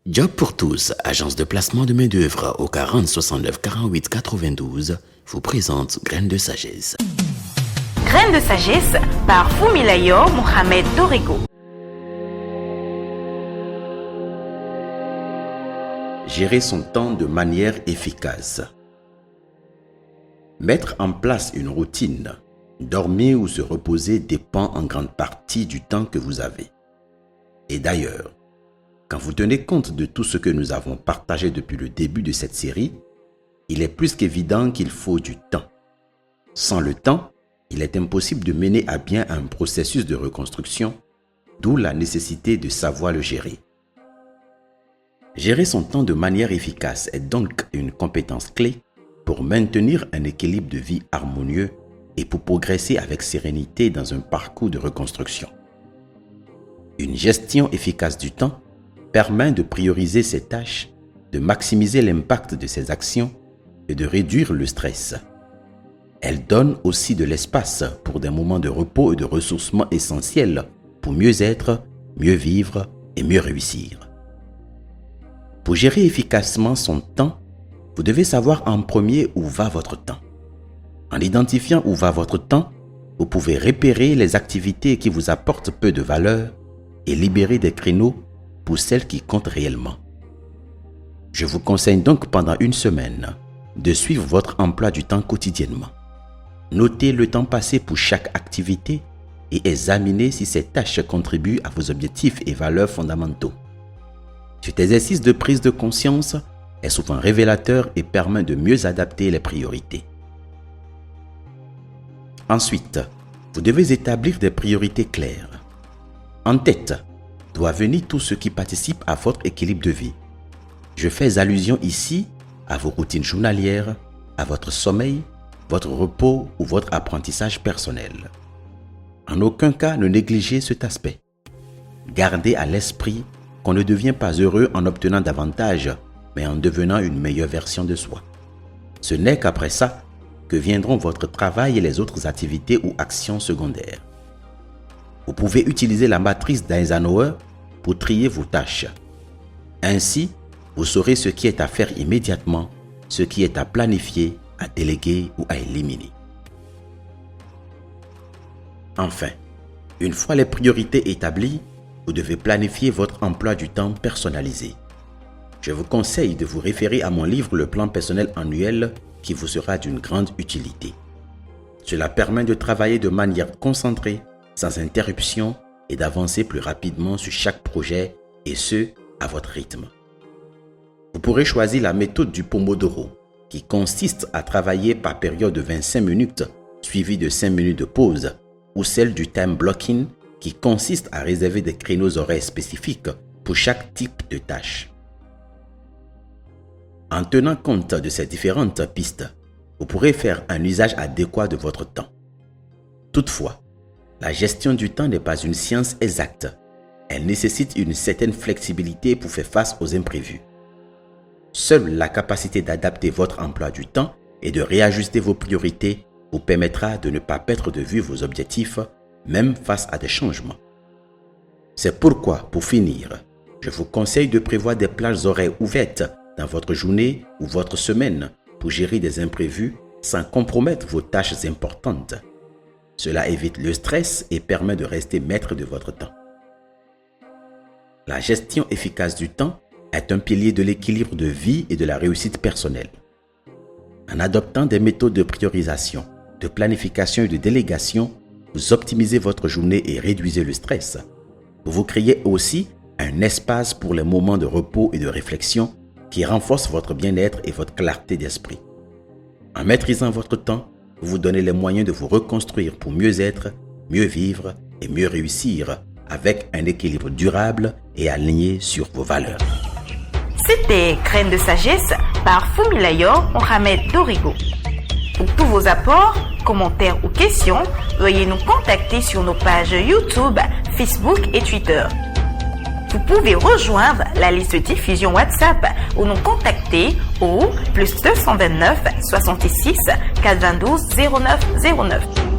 Job pour tous, agence de placement de main-d'œuvre au 40 69 48 92, vous présente Graines de sagesse. Graines de sagesse par Fumilayo Mohamed Dorigo. Gérer son temps de manière efficace. Mettre en place une routine, dormir ou se reposer dépend en grande partie du temps que vous avez. Et d'ailleurs, quand vous tenez compte de tout ce que nous avons partagé depuis le début de cette série, il est plus qu'évident qu'il faut du temps. Sans le temps, il est impossible de mener à bien un processus de reconstruction, d'où la nécessité de savoir le gérer. Gérer son temps de manière efficace est donc une compétence clé pour maintenir un équilibre de vie harmonieux et pour progresser avec sérénité dans un parcours de reconstruction. Une gestion efficace du temps permet de prioriser ses tâches, de maximiser l'impact de ses actions et de réduire le stress. Elle donne aussi de l'espace pour des moments de repos et de ressourcement essentiels pour mieux être, mieux vivre et mieux réussir. Pour gérer efficacement son temps, vous devez savoir en premier où va votre temps. En identifiant où va votre temps, vous pouvez repérer les activités qui vous apportent peu de valeur et libérer des créneaux pour celles qui comptent réellement. Je vous conseille donc pendant une semaine de suivre votre emploi du temps quotidiennement. Notez le temps passé pour chaque activité et examinez si ces tâches contribuent à vos objectifs et valeurs fondamentaux. Cet exercice de prise de conscience est souvent révélateur et permet de mieux adapter les priorités. Ensuite, vous devez établir des priorités claires. En tête doit venir tout ce qui participe à votre équilibre de vie. Je fais allusion ici à vos routines journalières, à votre sommeil, votre repos ou votre apprentissage personnel. En aucun cas ne négligez cet aspect. Gardez à l'esprit qu'on ne devient pas heureux en obtenant davantage, mais en devenant une meilleure version de soi. Ce n'est qu'après ça que viendront votre travail et les autres activités ou actions secondaires. Vous pouvez utiliser la matrice d'Eisenhower pour trier vos tâches. Ainsi, vous saurez ce qui est à faire immédiatement, ce qui est à planifier, à déléguer ou à éliminer. Enfin, une fois les priorités établies, vous devez planifier votre emploi du temps personnalisé. Je vous conseille de vous référer à mon livre Le plan personnel annuel qui vous sera d'une grande utilité. Cela permet de travailler de manière concentrée, sans interruption et d'avancer plus rapidement sur chaque projet et ce, à votre rythme. Vous pourrez choisir la méthode du Pomodoro qui consiste à travailler par période de 25 minutes suivie de 5 minutes de pause ou celle du time blocking qui consiste à réserver des créneaux horaires spécifiques pour chaque type de tâche. En tenant compte de ces différentes pistes, vous pourrez faire un usage adéquat de votre temps. Toutefois, la gestion du temps n'est pas une science exacte. Elle nécessite une certaine flexibilité pour faire face aux imprévus. Seule la capacité d'adapter votre emploi du temps et de réajuster vos priorités vous permettra de ne pas perdre de vue vos objectifs, même face à des changements. C'est pourquoi, pour finir, je vous conseille de prévoir des plages horaires ouvertes dans votre journée ou votre semaine pour gérer des imprévus sans compromettre vos tâches importantes. Cela évite le stress et permet de rester maître de votre temps. La gestion efficace du temps est un pilier de l'équilibre de vie et de la réussite personnelle. En adoptant des méthodes de priorisation, de planification et de délégation, vous optimisez votre journée et réduisez le stress. Vous créez aussi un espace pour les moments de repos et de réflexion qui renforcent votre bien-être et votre clarté d'esprit. En maîtrisant votre temps, vous vous donnez les moyens de vous reconstruire pour mieux être, mieux vivre et mieux réussir avec un équilibre durable et aligné sur vos valeurs. C'était Graines de sagesse par Fumilayo Mohamed Dorigo. Pour tous vos apports, commentaires ou questions, veuillez nous contacter sur nos pages YouTube, Facebook et Twitter. Vous pouvez rejoindre la liste de diffusion WhatsApp ou nous contacter au +229 66 92 09 09.